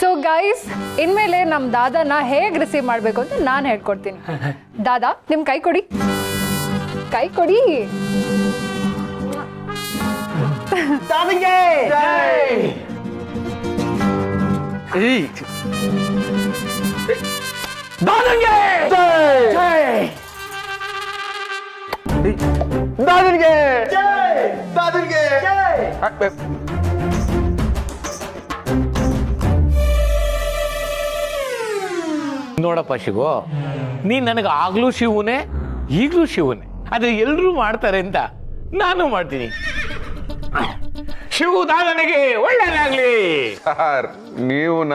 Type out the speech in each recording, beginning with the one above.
So guys ಇನ್ಮೇಲೆ ನಮ್ಮ ದಾದಾನ ಹೇಗೆ ರಿಸೀವ್ ಮಾಡಬೇಕು ಅಂತ ನಾನು ಹೇಳ್ಕೊಡ್ತೀನಿ. ದಾದಾ ನಿಮ್ಮ ಕೈ ಕೊಡಿ, ಕೈ ಕೊಡಿ. ದಾದಿಗೆ ದಾದಿಗೆ ದಾದಿಗೆ ದಾದಿಗೆ ನೋಡಪ್ಪ ಶಿವು, ನೀನ್ ನನಗೆ ಆಗ್ಲೂ ಶಿವನೇ ಈಗಲೂ ಶಿವನೇ. ಆದ್ರೆ ಎಲ್ರೂ ಮಾಡ್ತಾರೆ ಅಂತ ನಾನು ಮಾಡ್ತೀನಿ. ಶಿವು ದಾದನಿಗೆ ಒಳ್ಳೆಯದಾಗ್ಲಿ. ಸರ್ ನೀವುನ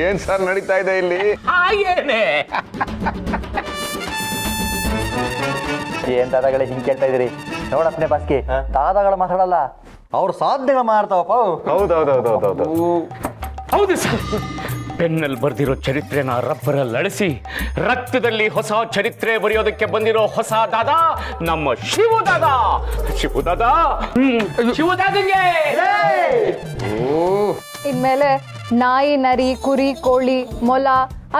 ಏನ್ ಸರ್ ನಡೀತಾ ಇದೆ ಇಲ್ಲಿ? ಹಾಗೇನೆ ಏನ್ ದಾದಾಗಳೇ ಹಿಂಗ್ ಕೇಳ್ತಾ ಇದೀರಿ? ನೋಡಪ್ಪನೆ ಬಾಸ್ಕಿ, ದಾದಾಗಳು ಮಾತಾಡಲ್ಲ, ಅವ್ರ ಸಾಧನೆಗಳು ಮಾಡ್ತಾವಪ್ಪ. ಹೌದೌದೌದೌದೌದು. ಹೌದು ಸರ್. ಪೆನ್ನಲ್ಲಿ ಬರ್ದಿರೋ ಚರಿತ್ರೆನ ರಬ್ಬರಲ್ಲಿ ಅಳಿಸಿ ರಕ್ತದಲ್ಲಿ ಹೊಸ ಚರಿತ್ರೆ ಬರೆಯೋದಕ್ಕೆ ಬಂದಿರೋ ಹೊಸ ದಾದಾ ನಮ್ಮ ಶಿವದಾದಾ. ಶಿವದಾದಾ, ಶಿವದಾದಂಗೆ. ಇನ್ಮೇಲೆ ನಾಯಿ, ನರಿ, ಕುರಿ, ಕೋಳಿ, ಮೊಲ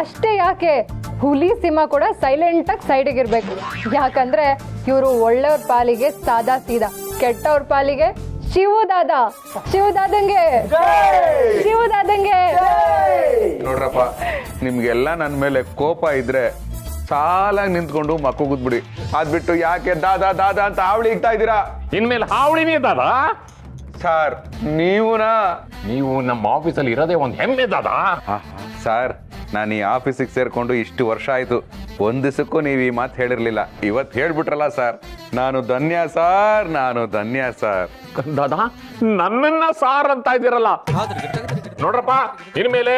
ಅಷ್ಟೇ ಯಾಕೆ, ಹುಲಿ, ಸಿಂಹ ಕೂಡ ಸೈಲೆಂಟ್ ಆಗಿ ಸೈಡಿಗೆ ಇರ್ಬೇಕು. ಯಾಕಂದ್ರೆ ಇವರು ಒಳ್ಳೆಯವ್ರ ಪಾಲಿಗೆ ಸಾದಾ ಸೀದಾ, ಕೆಟ್ಟವ್ರ ಪಾಲಿಗೆ ಶಿವದಾದ. ಶಿವದಾದಂಗೆ, ಶಿವದಾದಂಗೆ. ನೋಡ್ರಪ್ಪ, ನಿಮ್ಗೆಲ್ಲ ನನ್ನ ಮೇಲೆ ಕೋಪ ಇದ್ರೆ ಸಾಲಾಗಿ ನಿಂತ್ಕೊಂಡು ಮಕ್ಕುಗುದ್ಬಿಡಿ. ಅದ್ಬಿಟ್ಟು ಯಾಕೆ ದಾದಾ ದಾದಾ ಅಂತ ಹಾವಳಿ ಇಡ್ತಾ ಇದ್ದೀರಾ? ಇನ್ಮೇಲೆ ಹಾವಳಿನೇ ದಾದಾ. ಸರ್ ನೀವು ನಮ್ಮ ಆಫೀಸಲ್ಲಿ ಇರೋದೇ ಒಂದು ಹೆಮ್ಮೆ ದಾದಾ. ಸರ್, ನಾನು ಈ ಆಫೀಸಿಗೆ ಸೇರ್ಕೊಂಡು ಇಷ್ಟು ವರ್ಷ ಆಯ್ತು, ಒಂದ್ ದಿವಸಕ್ಕೂ ನೀವು ಈ ಮಾತು ಹೇಳಿರ್ಲಿಲ್ಲ. ಇವತ್ತು ಹೇಳ್ಬಿಟ್ರಲ್ಲ ಸರ್, ನಾನು ಧನ್ಯ ಸರ್, ನಾನು ಧನ್ಯ ಸರ್. ದಾದಾ ನನ್ನನ್ನ ಸಾರ್ ಅಂತ ಇದ್ದೀರಲ್ಲ. ನೋಡ್ರಪ್ಪ, ಇನ್ಮೇಲೆ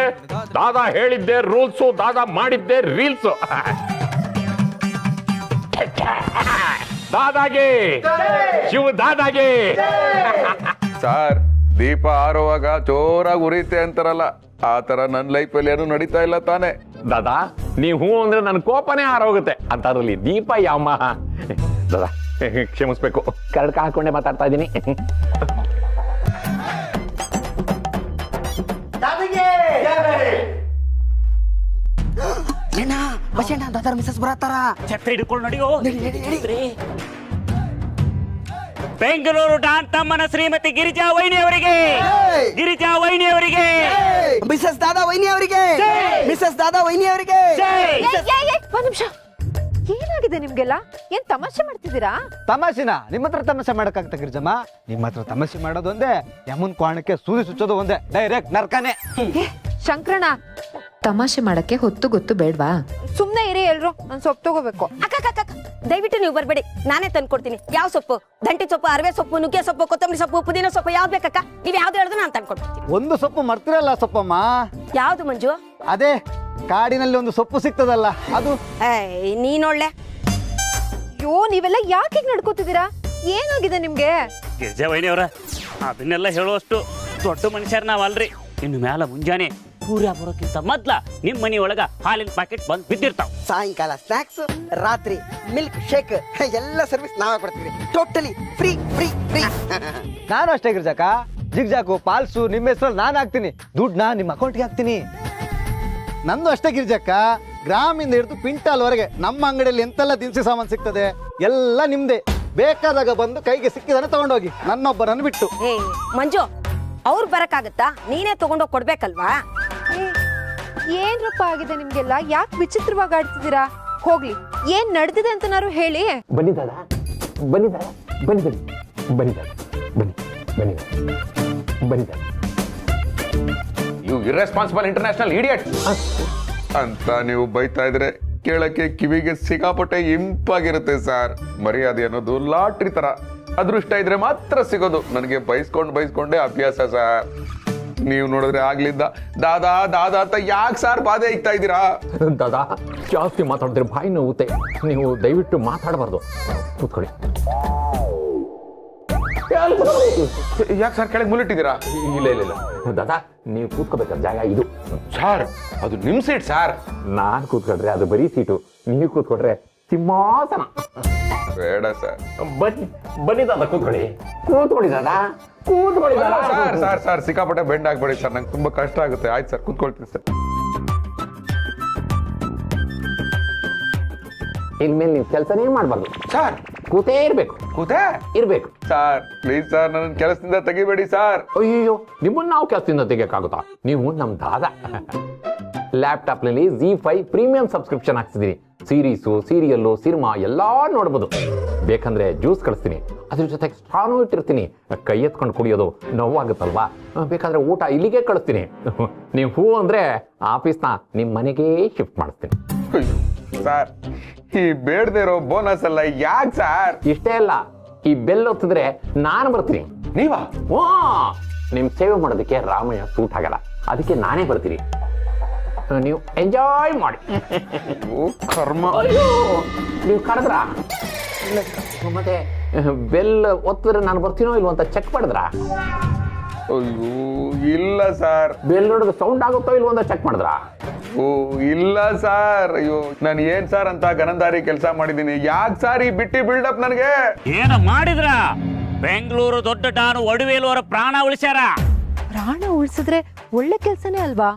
ದಾದಾ ಹೇಳಿದ್ದೆ ರೂಲ್ಸು, ದಾದಾ ಮಾಡಿದ್ದೆ ರೀಲ್ಸು. ದಾದಾಗೆ, ಶಿವ ದಾದಾಗೆ. ಸರ್, ದೀಪ ಆರುವಾಗ ಜೋರಾಗಿ ಉರಿಯುತ್ತೆ ಅಂತಾರಲ್ಲ, ಆ ತರ ನನ್ನ ಲೈಫಲ್ಲಿ ಏನು ನಡೀತಾ ಇಲ್ಲ ತಾನೆ? ದಾದಾ ನೀವು ಹೂ ಅಂದ್ರೆ ನನ್ನ ಕೋಪನೇ ಆರೋಗುತ್ತೆ ಅಂತದ್ರಲ್ಲಿ ದೀಪ ಯಾಮ. ದಾದಾ ಕ್ಷಮಿಸ್ಬೇಕು, ಕರಡ್ಕ ಹಾಕೊಂಡೆ ಮಾತಾಡ್ತಾ ಇದ್ದೀನಿ. ದಾದಾ ಮಿಸಸ್ ಬರತ್ತಾರ. ಛತ್ರ ಹಿಡ್ಕೊಂಡು ನಡೆಯೋ. ಬೆಂಗಳೂರು ಡಾನ್ ತಮ್ಮನ ಶ್ರೀಮತಿ ಗಿರಿಜಾ ವೈನಿ ಅವರಿಗೆ, ಗಿರಿಜಾ ವೈನಿ ಅವರಿಗೆ, ಮಿಸಸ್ ದಾದಾ ವೈನಿ ಅವರಿಗೆ, ಮಿಸಸ್ ದಾದಾ ವೈನಿ ಅವರಿಗೆ. ಒಂದ್ ನಿಮಿಷ, ಏನಾಗಿದೆ ನಿಮ್ಗೆಲ್ಲ? ಏನ್ ತಮಾಷೆ ಮಾಡ್ತಿದ್ದೀರಾ? ತಮಾಷೆನಾ? ನಿಮ್ಮ ಹತ್ರ ತಮಾಷೆ ಮಾಡಕ್ಕಾಗ್ತಾ ಗಿರಿಜಮ್ಮ? ನಿಮ್ಮ ಹತ್ರ ತಮಾಷೆ ಮಾಡೋದು ಒಂದೇ, ಯಮುನ್ ಕೋಣಕ್ಕೆ ಸೂದಿ ಸುಚ್ಚೋದು ಒಂದೇ, ಡೈರೆಕ್ಟ್ ನರ್ಕನೆ. ಶಂಕರಣ್ಣ, ತಮಾಷೆ ಮಾಡಕ್ಕೆ ಹೊತ್ತು ಗೊತ್ತು ಬೇಡ್ವಾ? ಸುಮ್ನೆ ಇರಿ ಎಲ್ರು, ನಾನು ಸೊಪ್ಪು ತಗೋಬೇಕು. ಅಕ್ಕ ದಯವಿಟ್ಟು ನೀವು ಬರ್ಬೇಡಿ, ನಾನೇ ತಂದ್ಕೊಡ್ತೀನಿ. ಯಾವ ಸೊಪ್ಪು? ದಂಟಿ ಸೊಪ್ಪು, ಅರವೆ ಸೊಪ್ಪು, ನುಗ್ಗೆ ಸೊಪ್ಪು, ಕೊತ್ತಂಬರಿ ಸೊಪ್ಪು, ಪುದೀನ ಸೊಪ್ಪು, ಯಾವ್ದು ಬೇಕಕ್ಕ? ನೀವ್ ಯಾವ್ದು ಹೇಳಿದ್ರು ನಾನು ತಂದ್ಕೊಡ್ತೀನಿ. ಒಂದು ಸೊಪ್ಪು ಮರ್ತಿರಲ್ಲ ಸೊಪ್ಪಮ್ಮ. ಯಾವ್ದು ಮಂಜು? ಅದೇ ಕಾಡಿನಲ್ಲಿ ಒಂದು ಸೊಪ್ಪು ಸಿಗ್ತದಲ್ಲ ಅದು. ನೀನೊಳ್ಳೆ. ಅಯ್ಯೋ, ನೀವೆಲ್ಲ ಯಾಕೆ ಹೀಗ್ ನಡ್ಕೋತಿದ್ದೀರಾ? ಏನಾಗಿದೆ ನಿಮ್ಗೆ? ಗಿರಿಜಾ ವೈನಿ ಅವರ ಅದನ್ನೆಲ್ಲ ಹೇಳುವಷ್ಟು ದೊಡ್ಡ ಮನುಷ್ಯರ್ ನಾವಲ್ರಿ. ಇನ್ನು ಮ್ಯಾಲ ಮುಂಜಾನೆ ಸೂರ್ಯ ಬರೋಕ್ಕಿಂತ ಮೊದ್ಲ ನಿಮ್ ಮನಿ ಒಳಗ ಹಾಲಿನ ಪ್ಯಾಕೆಟ್ ಬಂದ್ ಬಿದ್ದಿರ್ತಾವ. ಸಾಯಂಕಾಲ ಸ್ನಾಕ್ಸ್, ರಾತ್ರಿ ಮಿಲ್ಕ್ ಶೇಕ್, ಎಲ್ಲ ಸರ್ವಿಸ್ ನಾವೇ ಕೊಡ್ತೀವಿ. Totally free free free. ನಾನು ಅಷ್ಟೇ ಗಿರ್ಜಾಕ, ಜಿಗ್ಜಾಕು, ಪಾಲ್ಸು ನಿಮ್ಮ ಹೆಸರಲ್ಲಿ ನಾನು ಹಾಕ್ತೀನಿ, ದುಡ್ಡನ್ನ ನಿಮ್ಮ ಅಕೌಂಟ್ಗೆ ಹಾಕ್ತೀನಿ. ನಂದು ಅಷ್ಟೇ ಗಿರ್ಜಕ್ಕ, ಗ್ರಾಮಿಂದ ಹಿಡಿದು ಕ್ವಿಂಟಾಲ್ವರೆಗೆ ನಮ್ಮ ಅಂಗಡಿಯಲ್ಲಿ ಎಂತೆಲ್ಲ ದಿನಸಿ ಸಾಮಾನು ಸಿಗ್ತದೆ ಎಲ್ಲ ನಿಮ್ದೆ. ಬೇಕಾದಾಗ ಬಂದು ಕೈಗೆ ಸಿಕ್ಕಿದಾನೆ ತಗೊಂಡೋಗಿ, ನನ್ನೊಬ್ಬರನ್ನು ಬಿಟ್ಟು. ಮಂಜು, ಅವ್ರು ಬರಕ್ಕಾಗತ್ತಾ? ನೀನೇ ತಗೊಂಡೋಗಿ ಕೊಡ್ಬೇಕಲ್ವಾ? ಏನ್ರಪ್ಪ ಆಗಿದೆ ನಿಮ್ಗೆಲ್ಲ? ಯಾಕೆ ವಿಚಿತ್ರವಾಗಿ ಆಡ್ತಿದ್ದೀರಾ? ಹೋಗ್ಲಿ, ಏನ್ ನಡೆದಿದೆ ಅಂತನಾರು ಹೇಳಿ. ಬನ್ನಿ ದಾದಾ, ಬನ್ನಿ ದಾದಾ, ಬನ್ನಿ ಬನ್ನಿ ಬನ್ನಿ ದಾದಾ, ಬನ್ನಿ ಬನ್ನಿ ಬನ್ನಿ ದಾದಾ. ಯು ಇರ್ರೆಸ್ಪಾನ್ಸಿಬಲ್ ಇಂಟರ್ನ್ಯಾಷನಲ್ ಇಡಿಯಟ್ ಅಂತ ನೀವು ಬೈತಾ ಇದ್ರೆ ಕೇಳಕ್ಕೆ ಕಿವಿಗೆ ಸಿಕ್ಕಾಪಟ್ಟೆ ಇಂಪಾಗಿರುತ್ತೆ ಸರ್. ಮರ್ಯಾದೆ ಅನ್ನೋದು ಲಾಟ್ರಿ ತರ, ಅದೃಷ್ಟ ಇದ್ರೆ ಮಾತ್ರ ಸಿಗೋದು. ನನಗೆ ಬೈಸ್ಕೊಂಡೇ ಅಭ್ಯಾಸ ಸರ್. ನೀವು ನೋಡಿದ್ರೆ ಆಗ್ಲಿದ್ದ ದಾದಾ ದಾದಾ ಅಂತ ಯಾಕೆ ಸರ್ ಬಾಧೆ ಇಕ್ತಾ ಇದ್ದೀರಾ? ದಾದಾ ಜಾಸ್ತಿ ಮಾತಾಡಿದ್ರೆ ಬಾಯಿ ನೋವುತ್ತೆ, ನೀವು ದಯವಿಟ್ಟು ಮಾತಾಡಬಾರ್ದು. ಕೂತ್ಕೊಳ್ಳಿ. ಯಾಕೆ ಸರ್ ಕೆಳಗೆ ಮುಲ್ಲಿಟ್ಟಿದ್ದೀರಾ? ಇಲ್ಲ ಇಲ್ಲ ಇಲ್ಲ ದಾದಾ, ನೀವು ಕೂತ್ಕೋಬೇಕಾದ ಜಾಗ ಇದು. ಸರ್, ಅದು ನಿಮ್ ಸೀಟ್ ಸರ್. ನಾನ್ ಕೂತ್ಕೊಂಡ್ರೆ ಅದು ಬರೀ ಸೀಟು, ನೀವು ಕೂತ್ಕೊಂಡ್ರೆ ಸಿಂಹಾಸನ. ಬೇಡ ಸರ್. ಬನ್ನಿ ಬನ್ನಿ ದಾದಾ, ಕೂತ್ಕೊಳ್ಳಿ ಕೂತ್ಕೊಳ್ಳಿ ದಾದಾ. ಕೂತ್ಕೊಳ್ಳಿ ಸರ್ ಸರ್ ಸರ್ ಸಿಕ್ಕಾಪಟ್ಟೆ ಬೆಂಡ್ ಆಗ್ಬೇಡಿ ಸರ್, ನಂಗೆ ತುಂಬಾ ಕಷ್ಟ ಆಗುತ್ತೆ. ಆಯ್ತು ಸರ್, ಕೂತ್ಕೊಳ್ತೀನಿ ಸರ್. ಇನ್ಮೇಲೆ ನೀವು ಕೆಲಸನೇ ಮಾಡಬಾರ್ದು ಸರ್, ಕೂತೇ ಇರ್ಬೇಕು. ಇರ್ಬೇಕು ಸರ್ ಪ್ಲೀಸ್ ಸರ್, ನನ್ನ ಕೆಲಸದಿಂದ ತೆಗಿಬೇಡಿ ಸರ್. ಅಯ್ಯೋ, ನಿಮ್ಮನ್ನ ನಾವು ಕೆಲಸದಿಂದ ತೆಗಿಯಕ್ಕಾಗುತ್ತಾ? ನೀವು ನಮ್ ದಾದ. ಲ್ಯಾಪ್ಟಾಪ್ ನಲ್ಲಿ ZEE5 ಪ್ರೀಮಿಯಂ ಸಬ್ಸ್ಕ್ರಿಪ್ಷನ್ ಹಾಕ್ಸಿದೀನಿ. ಸೀರೀಸು, ಸೀರಿಯಲ್ಲು, ಸಿನಿಮಾ ಎಲ್ಲಾ ನೋಡ್ಬೋದು. ಬೇಕಂದ್ರೆ ಜ್ಯೂಸ್ ಕಳಿಸ್ತೀನಿ, ಅದ್ರ ಜೊತೆಗೆ ಸ್ಟ್ರಾನು ಇಟ್ಟಿರ್ತೀನಿ. ಕೈ ಎತ್ಕೊಂಡು ಕುಡಿಯೋದು ನೋವಾಗುತ್ತಲ್ವಾ? ಬೇಕಾದ್ರೆ ಊಟ ಇಲ್ಲಿಗೆ ಕಳಿಸ್ತೀನಿ. ನೀವು ಹೂ ಅಂದ್ರೆ ಆಫೀಸ್ನ ನಿಮ್ ಮನೆಗೆ ಶಿಫ್ಟ್ ಮಾಡಿಸ್ತೀನಿ. ಸರ್, ಈ ಬೇಡದೆ ಇರೋ ಬೋನಸ್ ಎಲ್ಲ ಯಾಕೆ ಸರ್? ಇಷ್ಟೇ ಅಲ್ಲ, ಈ ಬೆಲ್ ಒತ್ತಿದ್ರೆ ನಾನು ಬರ್ತೀನಿ. ನೀವಾ? ನಿಮ್ ಸೇವೆ ಮಾಡೋದಕ್ಕೆ ರಾಮಯ್ಯ ಸೂಟ್ ಆಗಲ್ಲ, ಅದಕ್ಕೆ ನಾನೇ ಬರ್ತೀನಿ. ನೀವು ಎಂಜಾಯ್ ಮಾಡಿ. ಕರ್ಮ. ನೀವು ಕರೆದ್ರ ಮತ್ತೆ ಬೆಲ್ ಒತ್ತಿದ್ರೆ ನಾನು ಬರ್ತೀನೋ ಇಲ್ವೋ ಅಂತ ಚೆಕ್ ಮಾಡಿದ್ರ? ಅಯ್ಯೋ ಇಲ್ಲ ಸರ್. ಬೆಲ್ ನೋಡಿದ್ರೆ ಸೌಂಡ್ ಆಗುತ್ತೋ ಇಲ್ವೋ ಅಂತ ಚೆಕ್ ಮಾಡಿದ್ರ? ಓ ಇಲ್ಲ ಸರ್. ಅಯ್ಯೋ, ನಾನು ಏನ್ ಸರ್ ಅಂತ ಗನಂದಾರಿ ಕೆಲಸ ಮಾಡಿದೀನಿ. ಯಾಕೆ ಸರ್ ಈ ಬಿಟ್ಟಿ ಬಿಲ್ಡಪ್ ನನಗೆ? ಏನ ಮಾಡಿದ್ರ? ಬೆಂಗಳೂರು ದೊಡ್ಡ ಡಾನು ಒಡವೇಲು ಅವರ ಪ್ರಾಣ ಉಳಿಸ್ಯಾರ. ಪ್ರಾಣ ಉಳಿಸಿದ್ರೆ ಒಳ್ಳೆ ಕೆಲ್ಸನೇ ಅಲ್ವಾ?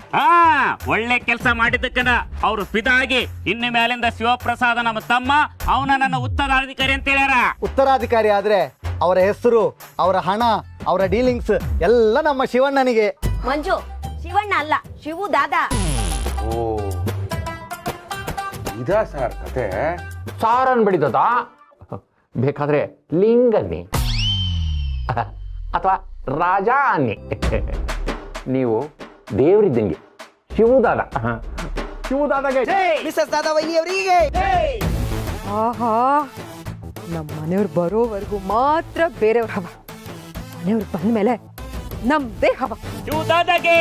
ಒಳ್ಳೆ ಕೆಲಸ ಮಾಡಿದ್ದಕ್ಕನ ಅವ್ರು ಫಿದಾಗಿ ಇನ್ನು ಮೇಲಿಂದ ಶಿವಪ್ರಸಾದ ನಮ್ಮ ತಮ್ಮ, ಅವನ ನನ್ನ ಉತ್ತರಾಧಿಕಾರಿ ಅಂತ ಹೇಳ್ಯಾರ. ಉತ್ತರಾಧಿಕಾರಿ ಆದ್ರೆ ಅವರ ಹೆಸರು, ಅವರ ಹಣ, ಅವರ ಡೀಲಿಂಗ್ಸ್ ಎಲ್ಲ ನಮ್ಮ ಶಿವಣ್ಣನಿಗೆ. ಮಂಜು, ಶಿವಣ್ಣ ಅಲ್ಲ, ಶಿವು ದಾದಾ. ಓ ಇದಾ ಸರ್ ಕತೆ? ಸಾರ್ ಅನ್ಬಿಡಿದ, ಬೇಕಾದ್ರೆ ಲಿಂಗನ್ನಿ ಅಥವಾ ರಾಜ ಅನ್ನಿ. ನೀವು ದೇವರಿದ್ದಂಗೆ. ಶಿವದಾದ, ಶಿವದಾದಾಗೆ ಮಿಸಸ್ ದಾದಾ ವೈನಿಯವರಿಗೆ. ಆಹಾ, ನಮ್ಮ ಮನೆಯವ್ರು ಬರೋವರೆಗೂ ಮಾತ್ರ ಬೇರೆಯವ್ರ ಹವ, ಮನೆಯವ್ರು ಬಂದ್ಮೇಲೆ ನಮ್ದೇ ಹವ. ಶಿವದಾದಾಗೆ,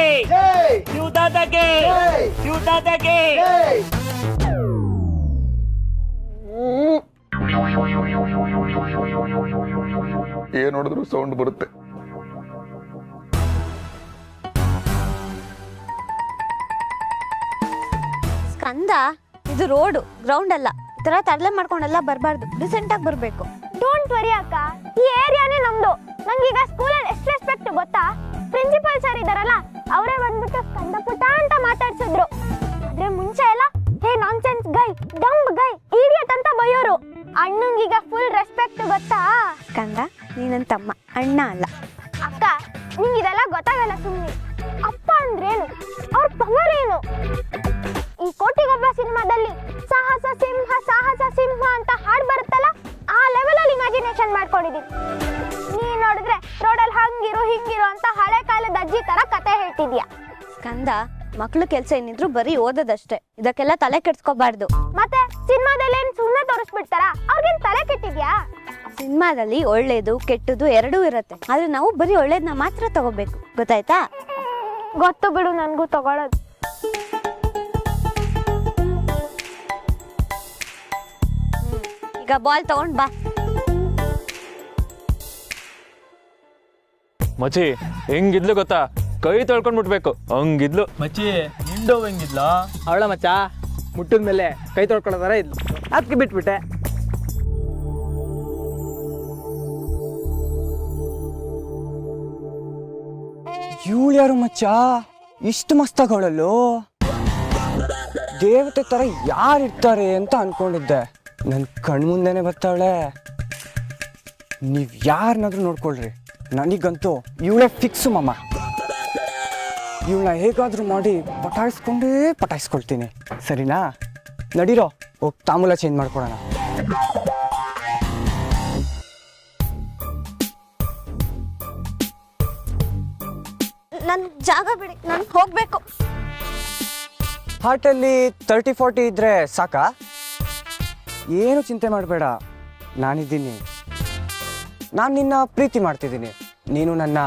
ಶಿವದಾದಾಗೆ, ಶಿವದಾದಾಗೆ. ಏನ್ ನೋಡಿದ್ರು ಸೌಂಡ್ ಬರುತ್ತೆ. ಸ್ಕಂದ, ಇದು ರೋಡು, ಗ್ರೌಂಡ್ ಅಲ್ಲ. ಈ ತರ ತರಲೆ ಮಾಡ್ಕೊಂಡೆಲ್ಲ ಬರಬಾರ್ದು, ಡಿಸೆಂಟ್ ಆಗಿ ಬರ್ಬೇಕು. ಡೋಂಟ್ ವರಿ ಅಕ್ಕ, ಈ ಏರಿಯಾನೇ ನಮ್ದು. ನಂಗೀಗ ಸ್ಕೂಲಲ್ಲಿ ಎಷ್ಟು ರೆಸ್ಪೆಕ್ಟ್ ಗೊತ್ತಾ? ಪ್ರಿನ್ಸಿಪಲ್ ಸರ್ ಇದಾರಲ್ಲ, ಅವರೇ ಬಂದ್ಬಿಟ್ಟು ಸ್ಕಂದ ಪುಟ ಅಂತ ಮಾತಾಡ್ಸಿದ್ರು. ಆದ್ರೆ ಮುಂಚೆ ಎಲ್ಲ ಹೇ ನಾನ್ಸೆನ್ಸ್ ಗೈ, ಡಂಬ್ ಗೈ, ಇಡಿಯಟ್ ಅಂತ ಬೈಯೋರು. ಅಣ್ಣಂಗೀಗ ಫುಲ್ ರೆಸ್ಪೆಕ್ಟ್ ಗೊತ್ತಾ? ಸ್ಕಂದ, ನೀನನ್ ತಮ್ಮ, ಅಣ್ಣ ಅಲ್ಲ. ಅಕ್ಕ, ನಿಂಗೆ ಇದೆಲ್ಲ ಗೊತ್ತಾಗಲ್ಲ ಸುಮ್ಮನೆ. ಅಪ್ಪ ಅಂದ್ರೇನು, ಅವ್ರ ಪವರ್ ಏನು? ಈ ಕೋಟಿಗೊಬ್ಬ ಸಿನಿಮಾದಲ್ಲಿ ಸಾಹಸ ಸಿಂಹ ಸಾಹಸ ಸಿಂಹ ಅಂತ ಹಾಡು ಬರುತ್ತಲ್ಲ, ಆ ಲೆವೆಲ್ ಅಲ್ಲಿ ಇಮ್ಯಾಜಿನೇಷನ್ ಮಾಡ್ಕೊಂಡಿದ್ದೀನಿ. ನೀ ನೋಡಿದ್ರೆ ರೋಡಲ್ಲಿ ಹಂಗಿರು ಹಿಂಗಿರು ಅಂತ ಹಳೆ ಕಾಲದ ಅಜ್ಜಿ ತರ ಕತೆ ಹೇಳ್ತಿದ್ಯಾ. ಸ್ಕಂದ, ಮಕ್ಳು ಕೆಲ್ಸ ಏನಿದ್ರು ಬರೀ ಓದೋದಷ್ಟೇ, ಇದಕ್ಕೆಲ್ಲ ತಲೆ ಕೆಡ್ಸ್ಕೋಬಾರ್ದು. ಮತ್ತೆ ಸಿನಿಮಾದಲ್ಲಿ ಏನ್ ಸುಮ್ಮನೆ ತೋರಿಸ್ಬಿಡ್ತಾರ? ಅವ್ರಿಗೇನ್ ತಲೆ ಕೆಟ್ಟಿದ್ಯಾ? ಸಿನಿಮಾದಲ್ಲಿ ಒಳ್ಳೇದು ಕೆಟ್ಟದು ಎರಡೂ ಇರತ್ತೆ, ಆದ್ರೆ ನಾವು ಬರೀ ಒಳ್ಳೇದನ್ನ ಮಾತ್ರ ತಗೋಬೇಕು, ಗೊತ್ತಾಯ್ತಾ? ಗೊತ್ತು ಬಿಡು, ನನ್ಗೂ ತಗೊಳ್ಳೋದು. ಈಗ ಬಾಲ್ ತಗೊಂಡ್ ಬಾ. ಮಚ್ಚಿ ಹೆಂಗಿದ್ಲು ಗೊತ್ತಾ? ಕೈ ತೊಳ್ಕೊಂಡ್ಬಿಟ್ಬೇಕು ಹಂಗಿದ್ಲು. ಮಚ್ಚಿ ನಿಂಡು ಹೆಂಗಿದ್ಲ? ಅವಳ ಮಚ್ಚ ಮುಟ್ಟಿದ ಮೇಲೆ ಕೈ ತೊಳ್ಕೊಳ್ಳೋದಾರ ಇದ್ಲು, ಅದಕ್ಕೆ ಬಿಟ್ಬಿಟ್ಟೆ. ಇವಳು ಯಾರು ಮಚ್ಚ? ಇಷ್ಟು ಮಸ್ತಾಗವಳಲ್ಲೋ, ದೇವತೆ ತರ ಯಾರಿರ್ತಾರೆ ಅಂತ ಅನ್ಕೊಂಡಿದ್ದೆ. ನನ್ನ ಕಣ್ಮುಂದೆನೆ ಬರ್ತಾವಳೆ. ನೀವ್ ಯಾರನ್ನಾದ್ರೂ ನೋಡ್ಕೊಳ್ರಿ, ನನಗಂತೂ ಇವಳೇ ಫಿಕ್ಸು ಮಾಮ. ಇವಳನ್ನ ಹೇಗಾದ್ರೂ ಮಾಡಿ ಪಟಾಯಿಸ್ಕೊಳ್ತೀನಿ, ಸರಿನಾ? ನಡೀರೋ, ಹೋಗಿ ತಾಂಬೂಲ ಚೇಂಜ್ ಮಾಡ್ಕೊಡೋಣ. ನನ್ ಜಾಗ ಬಿಡಿ, ನಾನು ಹೋಗ್ಬೇಕು. ಹಾರ್ಟಲ್ಲಿ 30-40 ಇದ್ರೆ ಸಾಕಾ? ಏನು ಚಿಂತೆ ಮಾಡಬೇಡ, ನಾನಿದ್ದೀನಿ. ನಾನು ನಿನ್ನ ಪ್ರೀತಿ ಮಾಡ್ತಿದ್ದೀನಿ, ನೀನು ನನ್ನ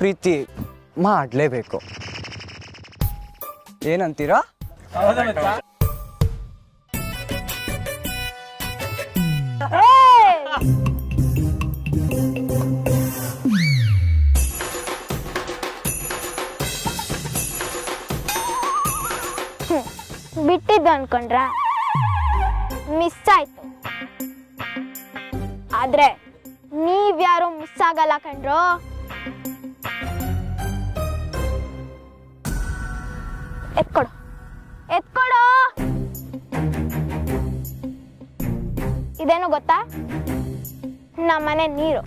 ಪ್ರೀತಿ ಮಾಡಲೇಬೇಕು. ಏನಂತೀರಾ? ಬಿಟ್ಟಿದ್ದು ಅನ್ಕೊಂಡ್ರ? ಮಿಸ್ ಆಯ್ತು. ಆದ್ರೆ ನೀವ್ಯಾರು ಮಿಸ್ ಆಗಲ್ಲ ಕಣ್ರೋ. ಎತ್ಕೊಡು ಎತ್ಕೊಡು. ಇದೇನು ಗೊತ್ತಾ? ನಮ್ಮನೆ ನೀರು.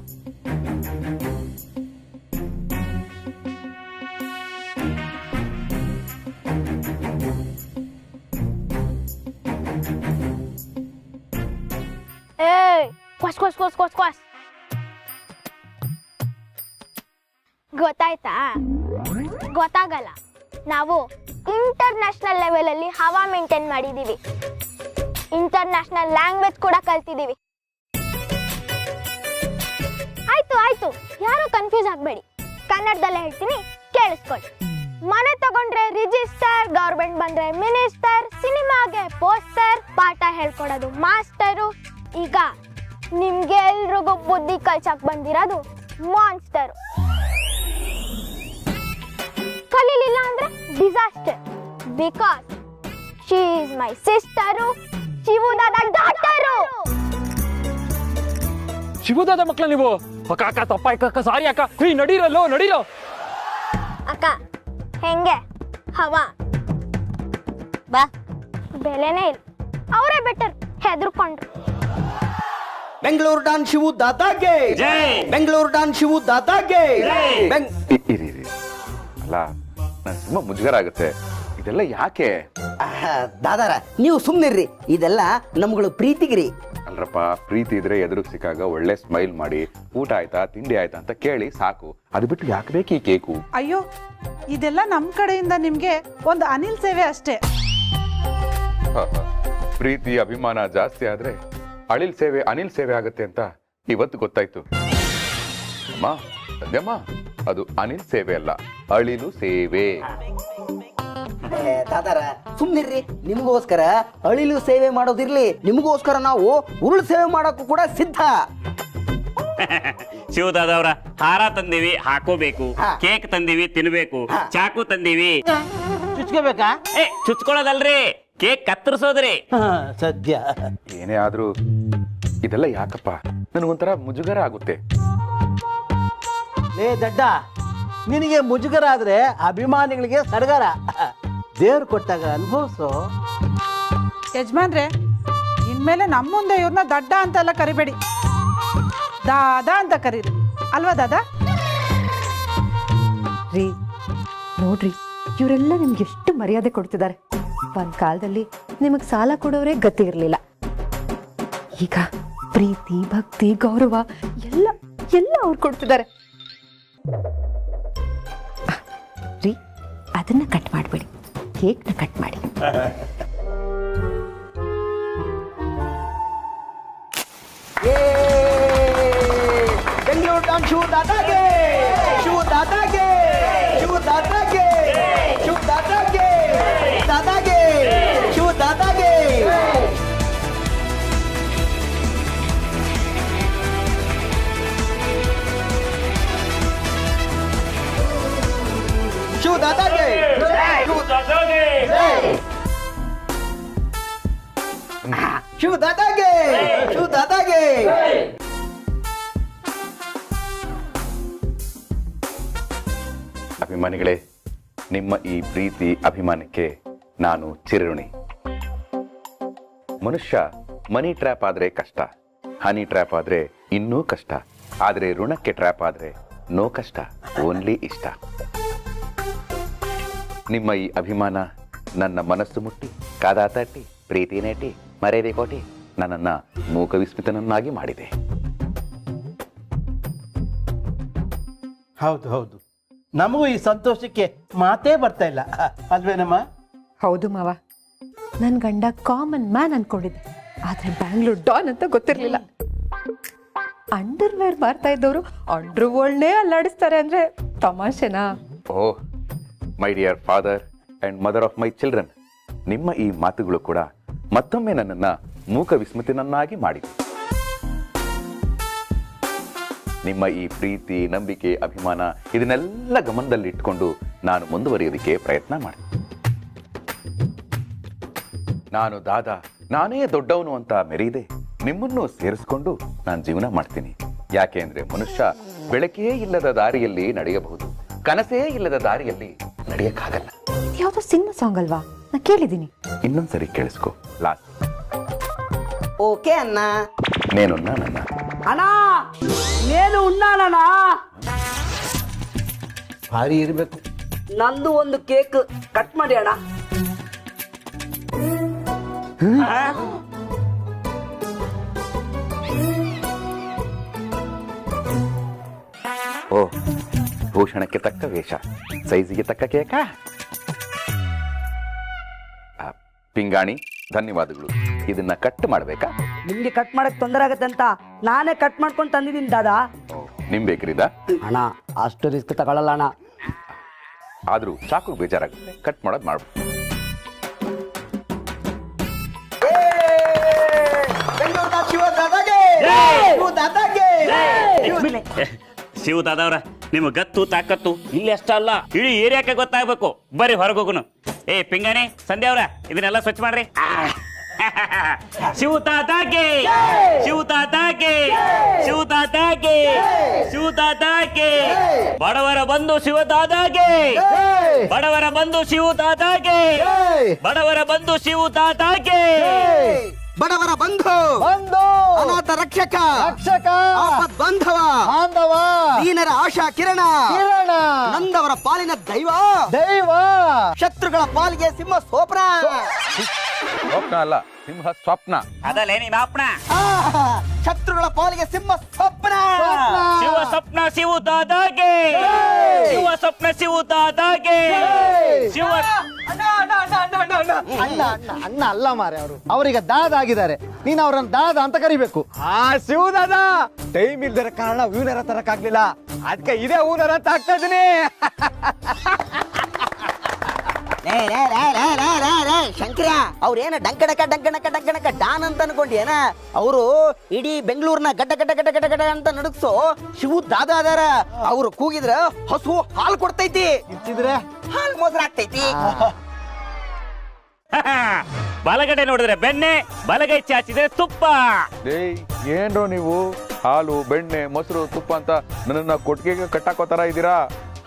ಏಯ್ ಕ್ವಾಸ್ ಕ್ವಾಸ್ ಕ್ವಾಸ್ ಕ್ವಾಸ್ ಕ್ವಾಸ್. ಗೊತ್ತಾಯ್ತಾ? ಗೊತ್ತಾಗಲ್ಲ. ನಾವು ಇಂಟರ್ನ್ಯಾಷನಲ್ ಲೆವೆಲ್ ಅಲ್ಲಿ ಹವಾ ಮೇಂಟೈನ್ ಮಾಡಿದೀವಿ. ಇಂಟರ್ನ್ಯಾಷನಲ್ ಲ್ಯಾಂಗ್ವೇಜ್ ಕೂಡ ಕಲ್ತಿದೀವಿ. ಆಯ್ತು ಯಾರು ಕನ್ಫ್ಯೂಸ್ ಆಗ್ಬೇಡಿ, ಕನ್ನಡದಲ್ಲೇ ಹೇಳ್ತೀನಿ, ಕೇಳಿಸ್ಕೊಳ್ಳಿ. ಮನೆ ತಗೊಂಡ್ರೆ ರಿಜಿಸ್ಟರ್, ಗೌರ್ಮೆಂಟ್ ಬಂದ್ರೆ ಮಿನಿಸ್ಟರ್, ಸಿನಿಮಾಗೆ ಪೋಸ್ಟರ್, ಪಾಠ ಹೇಳ್ಕೊಡೋದು ಮಾಸ್ಟರು. ಈಗ ನಿಮ್ಗೆ ಎಲ್ರಿಗೂ ಬುದ್ಧಿ ಕಲ್ಸಕ್ ಬಂದಿರೋದು ಮಾನ್ಸ್ಟರ್. ಕಲೀಲಿಲ್ಲ ಅಂದ್ರೆ disaster. Because she is my sister, Shivudada daughter. Shivadada ಮಕ್ಳ ನೀವು? ಅಕ್ಕ ಅಕ್ಕ ತಪ್ಪಾಯ್ಕ ಸಾರಿ ಅಕ್ಕ. ನಡೀರಲ್ಲೋ ನಡೀರೋ ಅಕ್ಕ. ಹೆಂಗೆ ಹವಾ ಬಾ, ಬೆಲೆನೇ ಇಲ್ಲ. ಅವರೇ ಬೆಟರ್, ಹೆದರ್ಕೊಂಡ್ರು. ಬೆಂಗಳೂರು ಡಾನ್ ಶಿವು ದಾದಾಗೆ, ಬೆಂಗಳೂರು ಡಾನ್ ಶಿವು ದಾದಾಗೆ. ಇರಿ ಅಲ್ಲ, ನನ್ ತುಂಬಾ ಮುಜುಗರ ಆಗುತ್ತೆ. ಇದೆಲ್ಲ ಯಾಕೆ? ದಾದಾರ ನೀವು ಸುಮ್ನಿರ್ರಿ, ಇದೆಲ್ಲ ನಮ್ಗಳು ಪ್ರೀತಿಗಿರಿ. ಅಲ್ರಪ್ಪ, ಪ್ರೀತಿ ಇದ್ರೆ ಎದುರಿಗೆ ಸಿಕ್ಕಾಗ ಒಳ್ಳೆ ಸ್ಮೈಲ್ ಮಾಡಿ ಊಟ ಆಯ್ತಾ ತಿಂಡಿ ಆಯ್ತಾ ಅಂತ ಕೇಳಿ ಸಾಕು. ಅದು ಬಿಟ್ಟು ಯಾಕೆ ಬೇಕು ಈ ಕೇಕು? ಅಯ್ಯೋ, ಇದೆಲ್ಲ ನಮ್ ಕಡೆಯಿಂದ ನಿಮ್ಗೆ ಒಂದು ಅನಿಲ್ ಸೇವೆ ಅಷ್ಟೇ. ಪ್ರೀತಿ ಅಭಿಮಾನ ಜಾಸ್ತಿ ಆದ್ರೆ ಅನಿಲ್ ಸೇವೆ ಆಗುತ್ತೆ ಅಂತ ಇವತ್ತು ಗೊತ್ತಾಯ್ತು. ಅಮ್ಮ ಸದ್ಯಮ್ಮ, ಅದು ಅನಿಲ್ ಸೇವೆ ಅಲ್ಲ, ಅಳಿಲು ಸೇವೆ. ದಾದಾರ ಸುಮ್ನಿರ್ರಿ, ನಿಮಗೋಸ್ಕರ ಅಳಿಲು ಸೇವೆ ಮಾಡೋದಿರ್ಲಿ, ನಿಮಗೋಸ್ಕರ ನಾವು ಉರುಳು ಸೇವೆ ಮಾಡೋಕ್ಕೂ ಕೂಡ ಸಿದ್ಧ. ಶಿವದಾದವ್ರ ಹಾರ ತಂದೀವಿ, ಹಾಕೋಬೇಕು. ಕೇಕ್ ತಂದೀವಿ, ತಿನ್ಬೇಕು. ಚಾಕು ತಂದೀವಿ, ಚುಚ್ಕೋಬೇಕಾ? ಚುಚ್ಕೊಳ್ಳೋದಲ್ರಿ, ಕೇಕ್ ಕತ್ತರಿಸೋದ್ರಿ. ಸದ್ಯ ಏನೇ ಆದ್ರೂ ಇದೆಲ್ಲ ಯಾಕಪ್ಪ? ನನಗೊಂಥರ ಮುಜುಗರ ಆಗುತ್ತೆ. ಲೇ ದಡ್ಡ, ನಿನಗೆ ಮುಜುಗರ ಆದ್ರೆ ಅಭಿಮಾನಿಗಳಿಗೆ ಸಡಗರ. ದೇವ್ರು ಕೊಟ್ಟಾಗ ಅನುಭವಿಸೋ. ಯಜಮಾನ್ರೆ, ಇನ್ಮೇಲೆ ನಮ್ಮ ಮುಂದೆ ಇವ್ರನ್ನ ದಡ್ಡ ಅಂತೆಲ್ಲ ಕರಿಬೇಡಿ, ದಾದಾ ಅಂತ ಕರೀರಿ. ಅಲ್ವಾ ದಾದಾ? ರೀ ನೋಡ್ರಿ, ಇವರೆಲ್ಲ ನಿಮ್ಗೆ ಎಷ್ಟು ಮರ್ಯಾದೆ ಕೊಡ್ತಿದ್ದಾರೆ. ಒಂದ್ ಕಾಲದಲ್ಲಿ ನಿಮಗ್ ಸಾಲ ಕೊಡೋರೇ ಗತಿ ಇರ್ಲಿಲ್ಲ. ಈಗ ಪ್ರೀತಿ, ಭಕ್ತಿ, ಗೌರವ ಎಲ್ಲ ಎಲ್ಲ ಅವ್ರು ಕೊಡ್ತಿದ್ದಾರೆ. ರೀ, ಅದನ್ನ ಕಟ್ ಮಾಡ್ಬೇಡಿ, ಕೇಕ್ನ ಕಟ್ ಮಾಡಿ. ಬೆಂಗಳೂರು ಡಾನ್ ಶಿವು ದಾದಾಗೆ, ಶಿವು ದಾದಾಗೆ, ಶಿವು ದಾದಾಗೆ, ಶಿವು ದಾದಾಗೆ, ದಾದಾಗೆ, ಶಿವು ದಾದಾಗೆ. ಶಿವು ದಾದಾಗೆ, ಶಿವು ದಾದಾಗೆ, ಶಿವು ದಾದಾಗೆ, ಶಿವು ದಾದಾಗೆ. ಅಭಿಮಾನಿಗಳೇ, ನಿಮ್ಮ ಈ ಪ್ರೀತಿ ಅಭಿಮಾನಕ್ಕೆ ನಾನು ಚಿರಋಣಿ. ಮನುಷ್ಯ ಮನಿ ಟ್ರ್ಯಾಪ್ ಆದ್ರೆ ಕಷ್ಟ, ಹನಿ ಟ್ರ್ಯಾಪ್ ಆದ್ರೆ ಇನ್ನೂ ಕಷ್ಟ, ಆದ್ರೆ ಋಣಕ್ಕೆ ಟ್ರ್ಯಾಪ್ ಆದ್ರೆ ನೋ ಕಷ್ಟ, ಓನ್ಲಿ ಇಷ್ಟ. ನಿಮ್ಮ ಈ ಅಭಿಮಾನ ನನ್ನ ಮನಸ್ಸು ಮುಟ್ಟಿ, ಕಾದ ತಟ್ಟಿ, ಪ್ರೀತಿ ನೆಟ್ಟಿ, ಮರ್ಯಾದೆ ಕೊಟ್ಟಿ ನನ್ನನ್ನ ಮೂಕ ವಿಸ್ಮಿತನನ್ನಾಗಿ ಮಾಡಿದೆ. ಹೌದು ಹೌದು, ನಮಗೂ ಈ ಸಂತೋಷಕ್ಕೆ ಮಾತೇ ಬರ್ತಾ ಇಲ್ಲ, ಅಲ್ವೇನಮ್ಮ? ಹೌದು ಮಾವ, ನನ್ ಗಂಡ ಕಾಮನ್ ಮ್ಯಾನ್ ಅನ್ಕೊಂಡಿದ್ದೆ, ಆದ್ರೆ ಬ್ಯಾಂಗ್ಳೂರ್ ಡಾನ್ ಅಂತ ಗೊತ್ತಿರ್ಲಿಲ್ಲ. ಅಂಡರ್ವೇರ್ ಮಾರ್ತಾ ಇದ್ದವರು ಅಂಡರ್ ವರ್ಲ್ಡ್ನೇ ಅಲ್ಲಾಡಿಸ್ತಾರೆ ಅಂದ್ರೆ ತಮಾಷೆನಾ? Oh my dear father and mother of my children, ನಿಮ್ಮ ಈ ಮಾತುಗಳು ಕೂಡ ಮತ್ತೊಮ್ಮೆ ನನ್ನನ್ನ ಮೂಕ ವಿಸ್ಮೃತಿನನ್ನಾಗಿ ಮಾಡಿದೆ. ನಿಮ್ಮ ಈ ಪ್ರೀತಿ, ನಂಬಿಕೆ, ಅಭಿಮಾನ ಇದನ್ನೆಲ್ಲ ಗಮನದಲ್ಲಿಟ್ಕೊಂಡು ನಾನು ಮುಂದುವರಿಯೋದಕ್ಕೆ ಪ್ರಯತ್ನ ಮಾಡಿದೆ. ನಾನು ದಾದಾ, ನಾನೇ ದೊಡ್ಡವನು ಅಂತ ಮೆರೀದೆ ನಿಮ್ಮನ್ನು ಸೇರಿಸ್ಕೊಂಡು ನಾನು ಜೀವನ ಮಾಡ್ತೀನಿ. ಯಾಕೆ ಅಂದ್ರೆ ಮನುಷ್ಯ ಬೆಳಕೇ ಇಲ್ಲದ ದಾರಿಯಲ್ಲಿ ನಡೆಯಬಹುದು, ಕನಸೇ ಇಲ್ಲದ ದಾರಿಯಲ್ಲಿ ನಡೆಯಕ್ಕಾಗಲ್ಲ. ಯಾವ್ದೋ ಸಿನಿಮಾ ಸಾಂಗ್ ಅಲ್ವಾ, ನಾ ಕೇಳಿದ್ದೀನಿ. ಇನ್ನೊಂದ್ಸರಿ ಕೇಳಿಸ್ಕೊ. ಲಾಸ್ಟ್. ಓಕೆ ಅಣ್ಣ. ನೇನುನ್ನ ನನ್ನ ಅಣ್ಣ ನೇನು ಉಣ್ಣಾನಣ್ಣ. ಭಾರಿ ಇರ್ಬೇಕು. ನಂದು ಒಂದು ಕೇಕ್ ಕಟ್ ಮಾಡಿ ಅಣ್ಣ. ಓ, ಭೂಷಣಕ್ಕೆ ತಕ್ಕ ವೇಷ, ಸೈಜಿಗೆ ತಕ್ಕ ಕೇಕ. ಪಿಂಗಾಣಿ, ಧನ್ಯವಾದಗಳು. ಇದನ್ನ ಕಟ್ ಮಾಡ್ಬೇಕಾ? ನಿಮ್ಗೆ ಕಟ್ ಮಾಡಕ್ ತೊಂದರೆ ಆಗತ್ತೆ ಅಂತ ನಾನೇ ಕಟ್ ಮಾಡ್ಕೊಂಡು ತಂದಿದ್ದೀನಿ ದಾದಾ. ನಿಮ್ ಬೇಕ್ರಿದ? ಅಣ್ಣ ಅಷ್ಟು ರಿಸ್ಕ್ ತಗೊಳ್ಳಲ್ಲ ಅಣ್ಣ. ಆದ್ರೂ ಚಾಕು ಬೇಜಾರಾಗುತ್ತೆ, ಕಟ್ ಮಾಡೋದು ಮಾಡ್ಬೋದು. ಶಿವ ದಾದವ್ರ, ನಿಮ್ ಗತ್ತು ತಾಕತ್ತು ಇಲ್ಲಿ ಅಷ್ಟಲ್ಲ, ಇಡೀ ಏರಿಯಾಕ್ಕೆ ಗೊತ್ತಾಗ್ಬೇಕು. ಬರ್ರಿ ಹೊರಗೋಗುನು. ಏ ಪಿಂಗಾಣಿ, ಸಂಧ್ಯಾ ಅವ್ರ, ಇದನ್ನೆಲ್ಲ ಸ್ವಚ್ಛ ಮಾಡ್ರಿ. ಶಿವತಾತಾಗೆ ಶಿವತಾತಾಗೆ ಶಿವತಾತಾಗೆ ಶಿವತಾತಾಗೆ ಬಡವರ ಬಂಧು ಶಿವತಾತಾಗೆ ಬಡವರ ಬಂಧು ಶಿವತಾತಾಗೆ ಬಡವರ ಬಂಧು ಶಿವತಾತಾಗೆ ಬಡವರ ಬಂಧು ಅನಾಥ ರಕ್ಷಕ ಆಪತ್ ಬಾಂಧವ ದೀನರ ಆಶಾ ಕಿರಣ ನಂದವರ ಪಾಲಿನ ದೈವ ಶತ್ರುಗಳ ಪಾಲಿಗೆ ಸಿಂಹ ಸ್ವಪ್ನ. ಸ್ವಪ್ನ ಅಲ್ಲ, ಸಿಂಹ ಸ್ವಪ್ನ. ಅದಲ್ಲೇ ನಿಮ್ಮ ಅಪ್ಪನ. ಶತ್ರುಗಳ ಪಾಲಿಗೆ ಸಿಂಹ ಸ್ವಪ್ನ. ಶಿವ ಸ್ವಪ್ನ ಶಿವತಾತಾಗೆ ಶಿವ ಸ್ವಪ್ನ ಶಿವತಾತಾಗೆ ಶಿವ. ಅಣ್ಣ ಅಲ್ಲ ಮಾರೆ, ಅವರು ಅವರೀಗ ದಾದ ಆಗಿದ್ದಾರೆ, ನೀನ್ ಅವ್ರನ್ನ ದಾದ ಅಂತ ಕರಿಬೇಕು. ಶಿವದಾದ ಟೈಮ್ ಇಲ್ದಿರ ಕಾರಣ ಹೂನರ ತರಕಾಗ್ಲಿಲ್ಲ, ಅದಕ್ಕೆ ಇದೇ ಹೂನರ ಅಂತ ಆಗ್ತಾ ಇದೀನಿ. ಶಂಕರ ಅವ್ರೇನ ಡಂಕಡಕ ಡಾನ್ ಅಂತ ಅನ್ಕೊಂಡೇನ? ಅವರು ಇಡೀ ಬೆಂಗಳೂರಿನ ಗಡ್ಡ ಗಡ್ಡ ಗಡ್ಡ ಗಡ್ಡ ಗಡ್ಡ ಅಂತ ನಡುಗ್ಸೋ ಶಿವ ದಾದ ಅದಾರ. ಅವ್ರು ಕೂಗಿದ್ರ ಹಸು ಹಾಲು ಕೊಡ್ತೈತಿ, ಇತ್ತಿದ್ರೆ ಹಾಲು ಮೊಸರು ಆಗ್ತೈತಿ. ಬಲಗಡೆ ನೋಡಿದ್ರೆ ಬೆಣ್ಣೆ, ಬಲಗೈ ಚಾಚಿದ್ರೆ ತುಪ್ಪ. ಏನ್ರೋ ನೀವು ಹಾಲು ಬೆಣ್ಣೆ ಮೊಸರು ತುಪ್ಪ ಅಂತ ನನ್ನನ್ನ ಕೊಟ್ಟಿಗೆಗೆ ಕಟ್ಟಾಕೋತರ ಇದ್ದೀರಾ?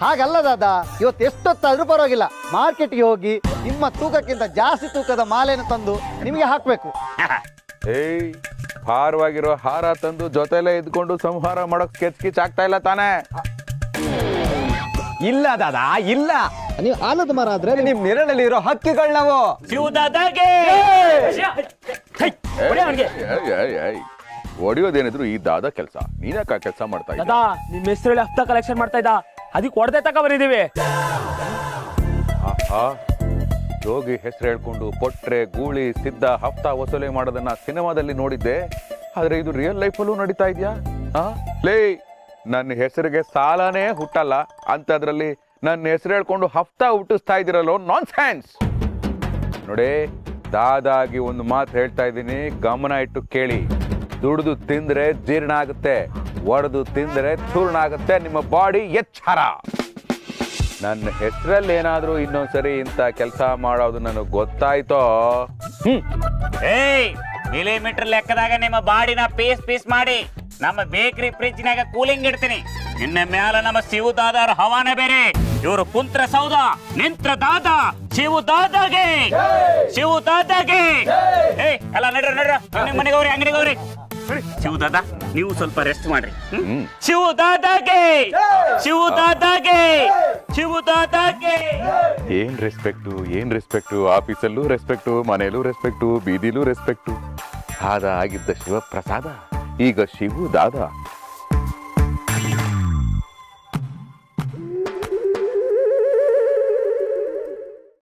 ಹಾಗಲ್ಲ ದಾದ, ಇವತ್ತು ಎಷ್ಟೊತ್ತಾದ್ರೂ ಪರವಾಗಿಲ್ಲ, ಮಾರ್ಕೆಟ್ಗೆ ಹೋಗಿ ನಿಮ್ಮ ತೂಕಕ್ಕಿಂತ ಜಾಸ್ತಿ ತೂಕದ ಮಾಲೆನ ತಂದು ನಿಮಗೆ ಹಾಕ್ಬೇಕು. ಏಯ್, ಭಾರವಾಗಿರೋ ಹಾರ ತಂದು ಜೊತೆಲೆ ಇದ್ಕೊಂಡು ಸಂಹಾರ ಮಾಡೋಕ್ ಸ್ಕೆಚ್ ಆಗ್ತಾ ಇಲ್ಲ ತಾನೇ? ಇಲ್ಲ ದಾದ, ಇಲ್ಲ. ನೀವು ಆಲದ ಮರ ಆದ್ರೆ ನಿಮ್ ನೆರಳಲ್ಲಿ ಇರೋ ಹಕ್ಕಿಗಳು ನಾವು. ಹೊಡಿಯೋದೇನಿದ್ರು ಈ ದಾದ ಕೆಲಸ, ನೀನಕ್ಕ ಕೆಲಸ ಮಾಡ್ತಾ ಇದ್ದ? ನಿಮ್ ಹೆಸರಲ್ಲಿ ಹಫ್ತಾ ಕಲೆಕ್ಷನ್ ಮಾಡ್ತಾ ಇದ್ದ, ಅದಕ್ಕೆ ಹೊಡೆದೇ ತಕ ಬರೀದೀವಿ. ಯೋಗಿ ಹೆಸರು ಹೇಳ್ಕೊಂಡು ಕೊಟ್ರೆ ಗೂಳಿ ಸಿದ್ಧ ಹಫ್ತಾ ವಸೂಲಿ ಮಾಡೋದನ್ನ ಸಿನಿಮಾದಲ್ಲಿ ನೋಡಿದ್ದೆ, ಆದ್ರೆ ಇದು ರಿಯಲ್ ಲೈಫಲ್ಲೂ ನಡೀತಾ ಇದ್ಯಾ? ಲೇ, ನನ್ನ ಹೆಸರಿಗೆ ಸಾಲನೇ ಹುಟ್ಟಲ್ಲ ಅಂತದ್ರಲ್ಲಿ ನನ್ನ ಹೆಸರು ಹೇಳ್ಕೊಂಡು ಹಫ್ತಾ ಹುಟ್ಟಿಸ್ತಾ ಇದ್ದೀರಲ್ಲೋ, ನಾನ್ ಸೆನ್ಸ್. ನೋಡಿ, ದಾದಾಗಿ ಒಂದು ಮಾತು ಹೇಳ್ತಾ ಇದ್ದೀನಿ, ಗಮನ ಇಟ್ಟು ಕೇಳಿ. ದುಡಿದು ತಿಂದ್ರೆ ಜೀರ್ಣ ಆಗುತ್ತೆ, ಒಡೆದು ತಿಂದ್ರೆ ಚೂರ್ಣ ಆಗುತ್ತೆ ನಿಮ್ಮ ಬಾಡಿ. ಎಚ್ಚರ. ನನ್ನ ಹೆಸರಲ್ಲಿ ಏನಾದ್ರೂ ಇನ್ನೊಂದ್ಸರಿ ಇಂಥ ಕೆಲಸ ಮಾಡೋದು ನನಗೆ ಗೊತ್ತಾಯ್ತೋ, ಮಿಲಿಮೀಟರ್ ಲೆಕ್ಕದಾಗ ನಿಮ್ಮ ಬಾಡಿನ ಪೀಸ್ ಮಾಡಿ ನಮ್ಮ ಬೇಕರಿ ಫ್ರಿಜ್ನಾಗ ಕೂಲಿಂಗ್ ಇಡ್ತೀನಿ. ಇನ್ನ ಮ್ಯಾಲ ನಮ್ಮ ಶಿವದಾದರ ಹವಾನ ಬೇರೆ. ಇವರು ಕುಂತ್ರ ಸೌದ, ನಿಂತ್ರ ದಾದ, ಶಿವದಾದಾಗೆ ಶಿವದಾದಾಗೆ. ಎಲ್ಲ ನಡ್ರ ನಿಮ್ಮ ಮನೆಗೆ ಹೋಗ್ರಿ, ಅಂಗಡಿಗೆ ಹೋಗ್ರಿ. ಶಿವದಾದ, ನೀವು ಸ್ವಲ್ಪ ರೆಸ್ಟ್ ಮಾಡ್ರಿ. ಶಿವದಾದಾಗೆ ಶಿವದಾದಾಗೆ ಶಿವದಾದಾಗೆ. ಏನ್ ರೆಸ್ಪೆಕ್ಟು, ಆಫೀಸಲ್ಲೂ ರೆಸ್ಪೆಕ್ಟು, ಮನೆಯಲ್ಲೂ ರೆಸ್ಪೆಕ್ಟು, ಬೀದಿಲೂ ರೆಸ್ಪೆಕ್ಟು. ಆದ ಆಗಿದ್ದ ಶಿವಪ್ರಸಾದ, ಈಗ ಶಿವು ದಾದ